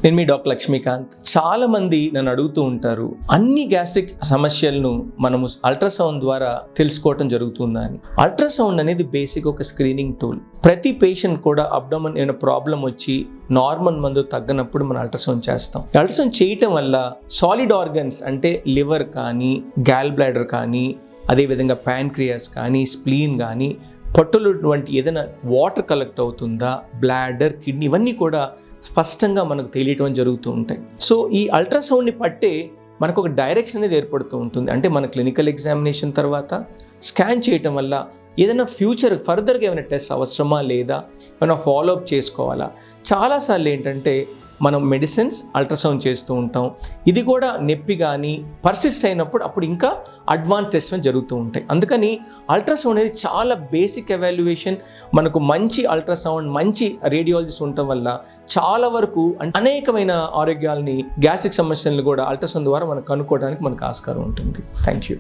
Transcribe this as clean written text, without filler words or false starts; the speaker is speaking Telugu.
నేను మీ డాక్టర్ లక్ష్మీకాంత్. చాలా మంది నన్ను అడుగుతూ ఉంటారు, అన్ని గ్యాస్ట్రిక్ సమస్యలను మనము అల్ట్రాసౌండ్ ద్వారా తెలుసుకోవటం జరుగుతుందా అని. అల్ట్రాసౌండ్ అనేది బేసిక్ ఒక స్క్రీనింగ్ టూల్. ప్రతి పేషెంట్ కూడా అబ్డోమన్ ఏమైనా ప్రాబ్లం వచ్చి నార్మల్ మందు తగ్గనప్పుడు మనం అల్ట్రాసౌండ్ చేస్తాం. అల్ట్రాసౌండ్ చేయటం వల్ల సాలిడ్ ఆర్గన్స్ అంటే లివర్ కానీ, గాల్ బ్లాడర్ కానీ, అదేవిధంగా ప్యాన్క్రియాస్ కానీ, స్ప్లీన్ కానీ, పొట్టలో వంటి ఏదైనా వాటర్ కలెక్ట్ అవుతుందా, బ్లాడర్, కిడ్నీ, ఇవన్నీ కూడా స్పష్టంగా మనకు తెలియటం జరుగుతూ ఉంటాయి. సో ఈ అల్ట్రాసౌండ్ని పట్టే మనకు ఒక డైరెక్షన్ అనేది ఏర్పడుతూ ఉంటుంది. అంటే మన క్లినికల్ ఎగ్జామినేషన్ తర్వాత స్కాన్ చేయటం వల్ల ఏదైనా ఫ్యూచర్ ఫర్దర్గా ఏమైనా టెస్ట్ అవసరమా లేదా, ఏమైనా ఫాలోఅప్ చేసుకోవాలా. చాలాసార్లు ఏంటంటే మనం మెడిసిన్స్ అల్ట్రాసౌండ్ చేస్తూ ఉంటాం. ఇది కూడా నొప్పి కానీ పర్సిస్ట్ అయినప్పుడు అప్పుడు ఇంకా అడ్వాన్స్ టెస్ట్ జరుగుతూ ఉంటాయి. అందుకని అల్ట్రాసౌండ్ అనేది చాలా బేసిక్ ఎవాల్యుయేషన్. మనకు మంచి అల్ట్రాసౌండ్, మంచి రేడియాలజిస్ట్ ఉండటం వల్ల చాలా వరకు అనేకమైన ఆరోగ్యాలని, గ్యాస్ట్రిక్ సమస్యలను కూడా అల్ట్రాసౌండ్ ద్వారా మనం కనుక్కోవడానికి మనకు ఆస్కారం ఉంటుంది. Thank you.